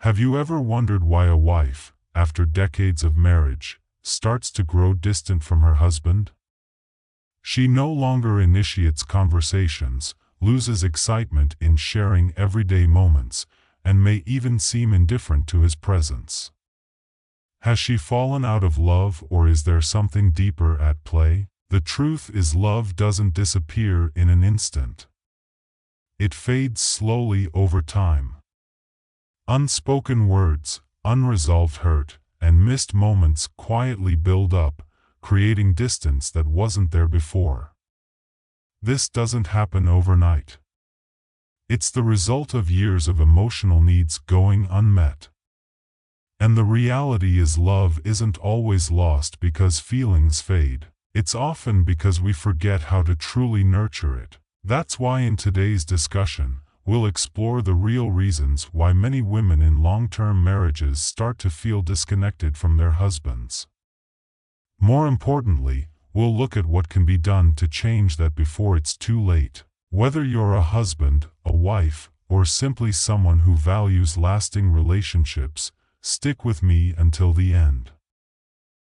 Have you ever wondered why a wife, after decades of marriage, starts to grow distant from her husband? She no longer initiates conversations, loses excitement in sharing everyday moments, and may even seem indifferent to his presence. Has she fallen out of love, or is there something deeper at play? The truth is, love doesn't disappear in an instant. It fades slowly over time. Unspoken words, unresolved hurt, and missed moments quietly build up, creating distance that wasn't there before. This doesn't happen overnight. It's the result of years of emotional needs going unmet. And the reality is, love isn't always lost because feelings fade. It's often because we forget how to truly nurture it. That's why in today's discussion, we'll explore the real reasons why many women in long-term marriages start to feel disconnected from their husbands. More importantly, we'll look at what can be done to change that before it's too late. Whether you're a husband, a wife, or simply someone who values lasting relationships, stick with me until the end.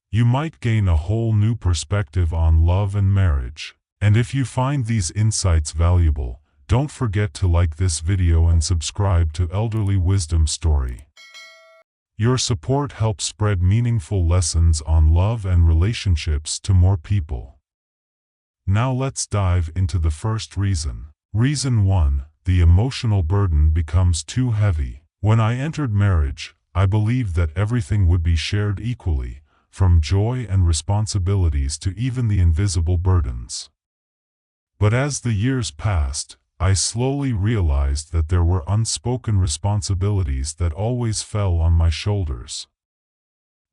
You might gain a whole new perspective on love and marriage. And if you find these insights valuable, don't forget to like this video and subscribe to Elderly Wisdom Story. Your support helps spread meaningful lessons on love and relationships to more people. Now let's dive into the first reason. Reason 1. The emotional burden becomes too heavy. When I entered marriage, I believed that everything would be shared equally, from joy and responsibilities to even the invisible burdens. But as the years passed, I slowly realized that there were unspoken responsibilities that always fell on my shoulders.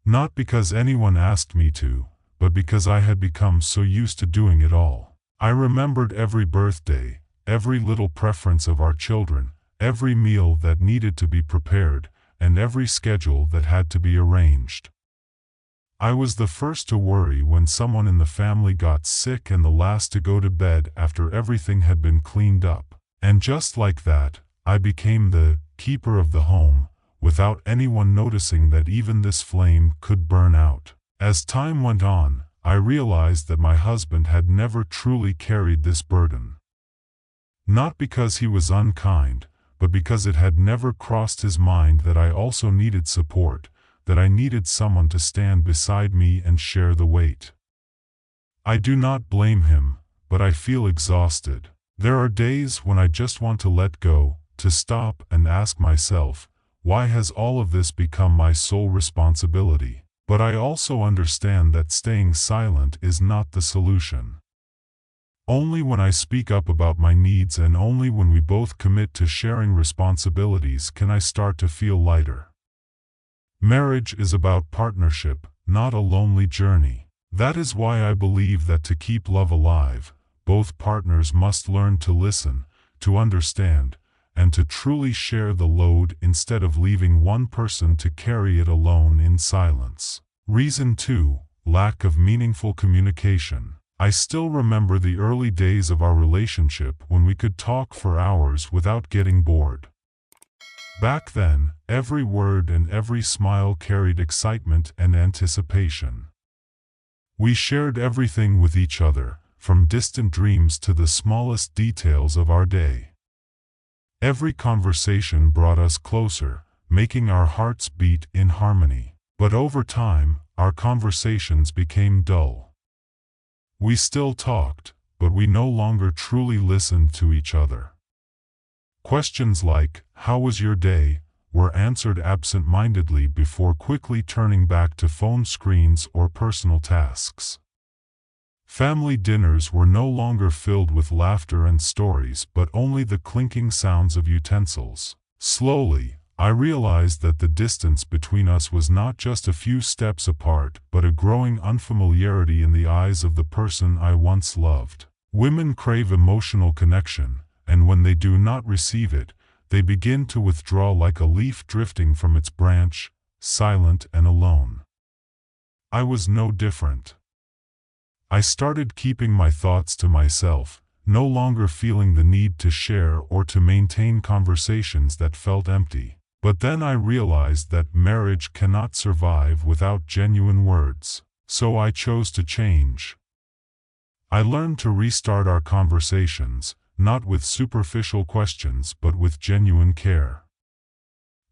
Not because anyone asked me to, but because I had become so used to doing it all. I remembered every birthday, every little preference of our children, every meal that needed to be prepared, and every schedule that had to be arranged. I was the first to worry when someone in the family got sick and the last to go to bed after everything had been cleaned up. And just like that, I became the keeper of the home, without anyone noticing that even this flame could burn out. As time went on, I realized that my husband had never truly carried this burden. Not because he was unkind, but because it had never crossed his mind that I also needed support, that I needed someone to stand beside me and share the weight. I do not blame him, but I feel exhausted. There are days when I just want to let go, to stop and ask myself, why has all of this become my sole responsibility? But I also understand that staying silent is not the solution. Only when I speak up about my needs and only when we both commit to sharing responsibilities can I start to feel lighter. Marriage is about partnership, not a lonely journey. That is why I believe that to keep love alive, both partners must learn to listen, to understand, and to truly share the load instead of leaving one person to carry it alone in silence. Reason 2. Lack of meaningful communication. I still remember the early days of our relationship when we could talk for hours without getting bored. Back then, every word and every smile carried excitement and anticipation. We shared everything with each other, from distant dreams to the smallest details of our day. Every conversation brought us closer, making our hearts beat in harmony. But over time, our conversations became dull. We still talked, but we no longer truly listened to each other. Questions like, "How was your day?" were answered absent-mindedly before quickly turning back to phone screens or personal tasks. Family dinners were no longer filled with laughter and stories but only the clinking sounds of utensils. Slowly, I realized that the distance between us was not just a few steps apart but a growing unfamiliarity in the eyes of the person I once loved. Women crave emotional connection, and when they do not receive it, they begin to withdraw like a leaf drifting from its branch, silent and alone. I was no different. I started keeping my thoughts to myself, no longer feeling the need to share or to maintain conversations that felt empty. But then I realized that marriage cannot survive without genuine words, so I chose to change. I learned to restart our conversations, not with superficial questions but with genuine care.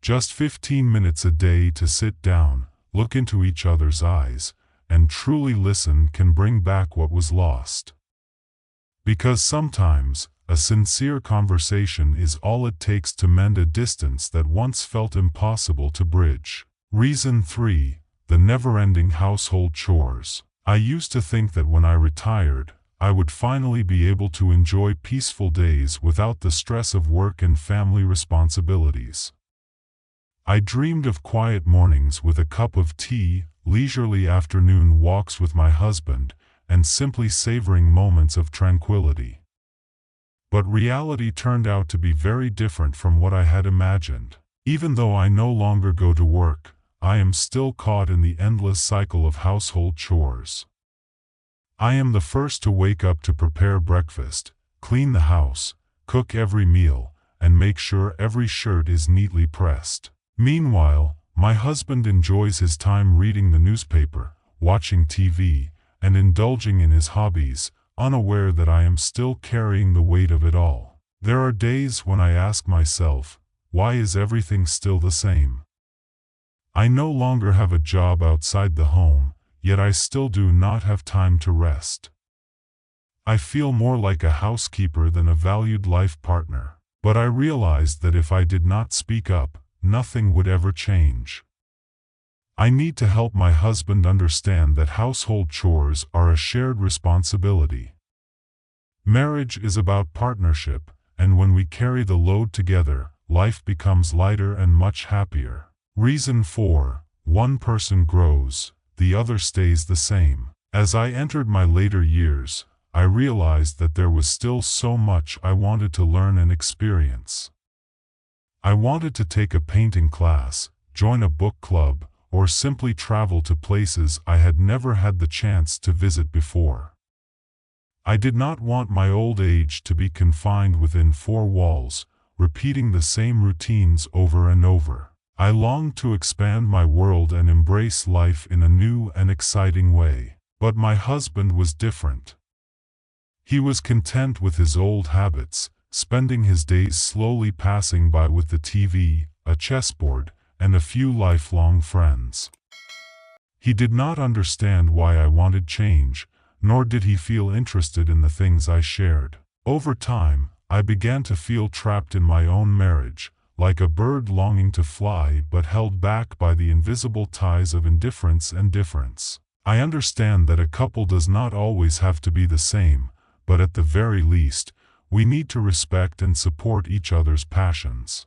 Just 15 minutes a day to sit down, look into each other's eyes, and truly listen can bring back what was lost. Because sometimes, a sincere conversation is all it takes to mend a distance that once felt impossible to bridge. Reason 3. The never-ending household chores. I used to think that when I retired, I would finally be able to enjoy peaceful days without the stress of work and family responsibilities. I dreamed of quiet mornings with a cup of tea, leisurely afternoon walks with my husband, and simply savoring moments of tranquility. But reality turned out to be very different from what I had imagined. Even though I no longer go to work, I am still caught in the endless cycle of household chores. I am the first to wake up to prepare breakfast, clean the house, cook every meal, and make sure every shirt is neatly pressed. Meanwhile, my husband enjoys his time reading the newspaper, watching TV, and indulging in his hobbies, unaware that I am still carrying the weight of it all. There are days when I ask myself, why is everything still the same? I no longer have a job outside the home, yet I still do not have time to rest. I feel more like a housekeeper than a valued life partner. But I realized that if I did not speak up, nothing would ever change. I need to help my husband understand that household chores are a shared responsibility. Marriage is about partnership, and when we carry the load together, life becomes lighter and much happier. Reason 4. One person grows, the other stays the same. As I entered my later years, I realized that there was still so much I wanted to learn and experience. I wanted to take a painting class, join a book club, or simply travel to places I had never had the chance to visit before. I did not want my old age to be confined within four walls, repeating the same routines over and over. I longed to expand my world and embrace life in a new and exciting way. But my husband was different. He was content with his old habits, spending his days slowly passing by with the TV, a chessboard, and a few lifelong friends. He did not understand why I wanted change, nor did he feel interested in the things I shared. Over time, I began to feel trapped in my own marriage, like a bird longing to fly but held back by the invisible ties of indifference and difference. I understand that a couple does not always have to be the same, but at the very least, we need to respect and support each other's passions.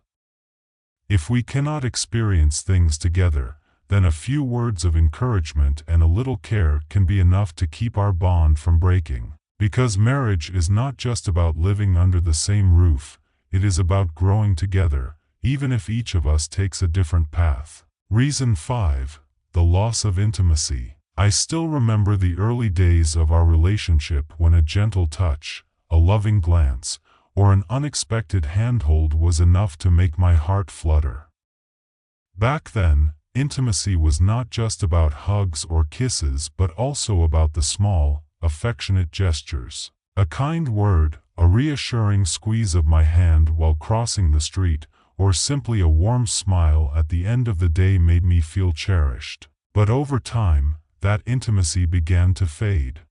If we cannot experience things together, then a few words of encouragement and a little care can be enough to keep our bond from breaking. Because marriage is not just about living under the same roof, it is about growing together, even if each of us takes a different path. Reason 5. The loss of intimacy. I still remember the early days of our relationship when a gentle touch, a loving glance, or an unexpected handhold was enough to make my heart flutter. Back then, intimacy was not just about hugs or kisses but also about the small, affectionate gestures. A kind word, a reassuring squeeze of my hand while crossing the street, or simply a warm smile at the end of the day made me feel cherished. But over time, that intimacy began to fade.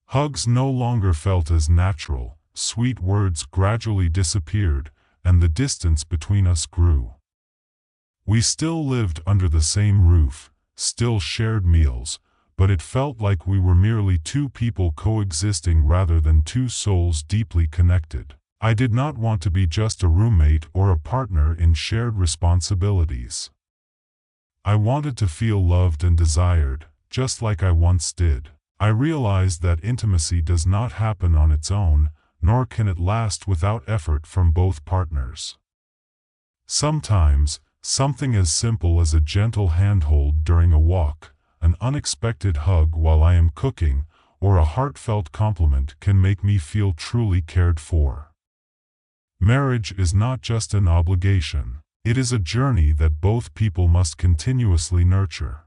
Hugs no longer felt as natural, sweet words gradually disappeared, and the distance between us grew. We still lived under the same roof, still shared meals, but it felt like we were merely two people coexisting rather than two souls deeply connected. I did not want to be just a roommate or a partner in shared responsibilities. I wanted to feel loved and desired, just like I once did. I realized that intimacy does not happen on its own, nor can it last without effort from both partners. Sometimes, something as simple as a gentle handhold during a walk, an unexpected hug while I am cooking, or a heartfelt compliment can make me feel truly cared for. Marriage is not just an obligation. It is a journey that both people must continuously nurture.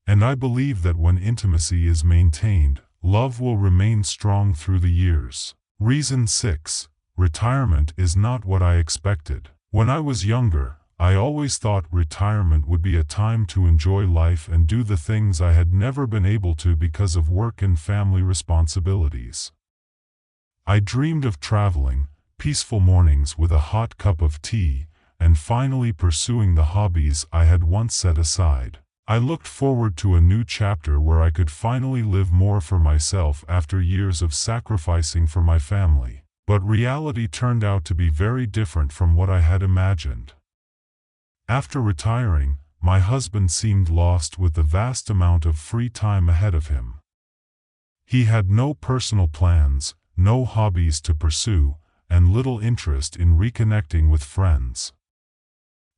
And I believe that when intimacy is maintained, love will remain strong through the years. Reason 6. Retirement is not what I expected. When I was younger, I always thought retirement would be a time to enjoy life and do the things I had never been able to because of work and family responsibilities. I dreamed of traveling, peaceful mornings with a hot cup of tea, and finally pursuing the hobbies I had once set aside. I looked forward to a new chapter where I could finally live more for myself after years of sacrificing for my family. But reality turned out to be very different from what I had imagined. After retiring, my husband seemed lost with the vast amount of free time ahead of him. He had no personal plans, no hobbies to pursue, and little interest in reconnecting with friends.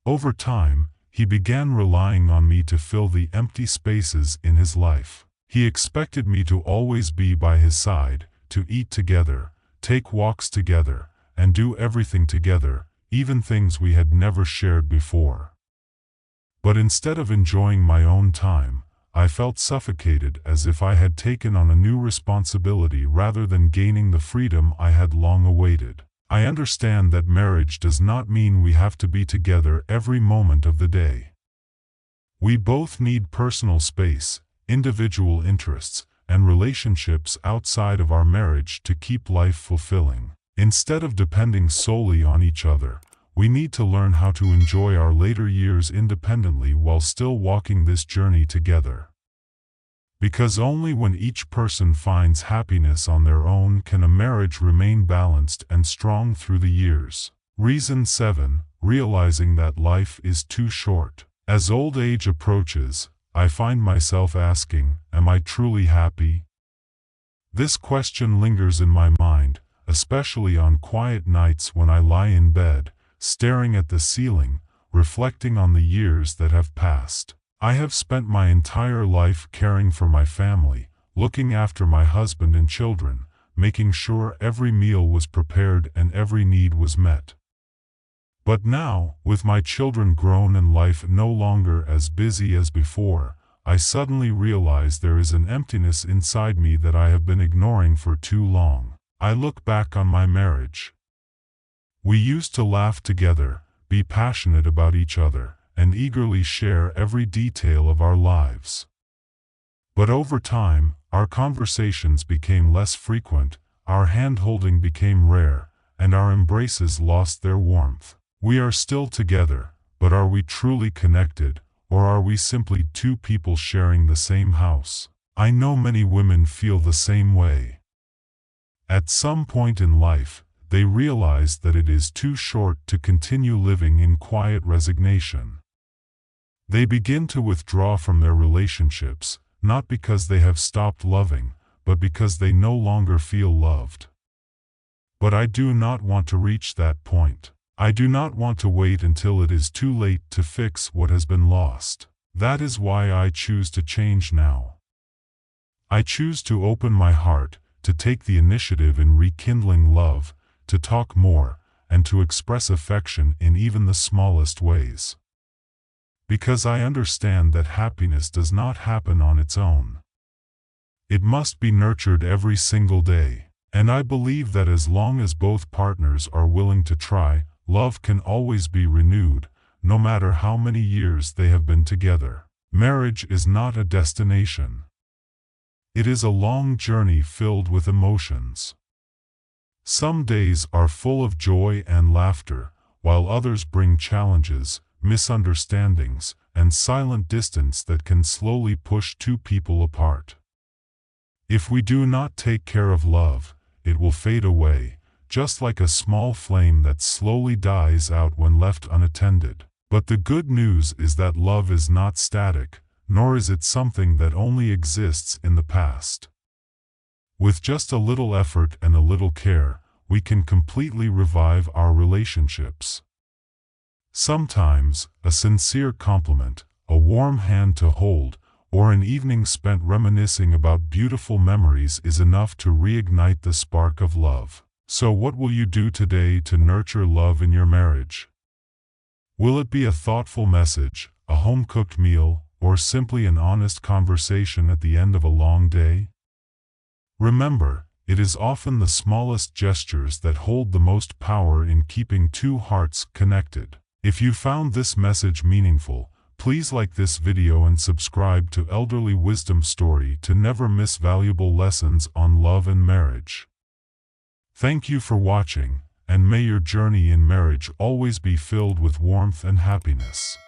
Over time, he began relying on me to fill the empty spaces in his life. He expected me to always be by his side, to eat together, take walks together, and do everything together, even things we had never shared before. But instead of enjoying my own time, I felt suffocated as if I had taken on a new responsibility rather than gaining the freedom I had long awaited. I understand that marriage does not mean we have to be together every moment of the day. We both need personal space, individual interests, and relationships outside of our marriage to keep life fulfilling. Instead of depending solely on each other, we need to learn how to enjoy our later years independently while still walking this journey together. Because only when each person finds happiness on their own can a marriage remain balanced and strong through the years. Reason 7. Realizing that life is too short. As old age approaches, I find myself asking, am I truly happy? This question lingers in my mind, especially on quiet nights when I lie in bed, staring at the ceiling, reflecting on the years that have passed. I have spent my entire life caring for my family, looking after my husband and children, making sure every meal was prepared and every need was met. But now, with my children grown and life no longer as busy as before, I suddenly realize there is an emptiness inside me that I have been ignoring for too long. I look back on my marriage. We used to laugh together, be passionate about each other, and eagerly share every detail of our lives. But over time, our conversations became less frequent, our hand-holding became rare, and our embraces lost their warmth. We are still together, but are we truly connected, or are we simply two people sharing the same house? I know many women feel the same way. At some point in life, they realize that it is too short to continue living in quiet resignation. They begin to withdraw from their relationships, not because they have stopped loving, but because they no longer feel loved. But I do not want to reach that point. I do not want to wait until it is too late to fix what has been lost. That is why I choose to change now. I choose to open my heart, to take the initiative in rekindling love, to talk more, and to express affection in even the smallest ways. Because I understand that happiness does not happen on its own. It must be nurtured every single day, and I believe that as long as both partners are willing to try, love can always be renewed, no matter how many years they have been together. Marriage is not a destination. It is a long journey filled with emotions. Some days are full of joy and laughter, while others bring challenges, misunderstandings, and silent distance that can slowly push two people apart. If we do not take care of love, it will fade away, just like a small flame that slowly dies out when left unattended. But the good news is that love is not static, nor is it something that only exists in the past. With just a little effort and a little care, we can completely revive our relationships. Sometimes, a sincere compliment, a warm hand to hold, or an evening spent reminiscing about beautiful memories is enough to reignite the spark of love. So what will you do today to nurture love in your marriage? Will it be a thoughtful message, a home-cooked meal, or simply an honest conversation at the end of a long day? Remember, it is often the smallest gestures that hold the most power in keeping two hearts connected. If you found this message meaningful, please like this video and subscribe to Elderly Wisdom Story to never miss valuable lessons on love and marriage. Thank you for watching, and may your journey in marriage always be filled with warmth and happiness.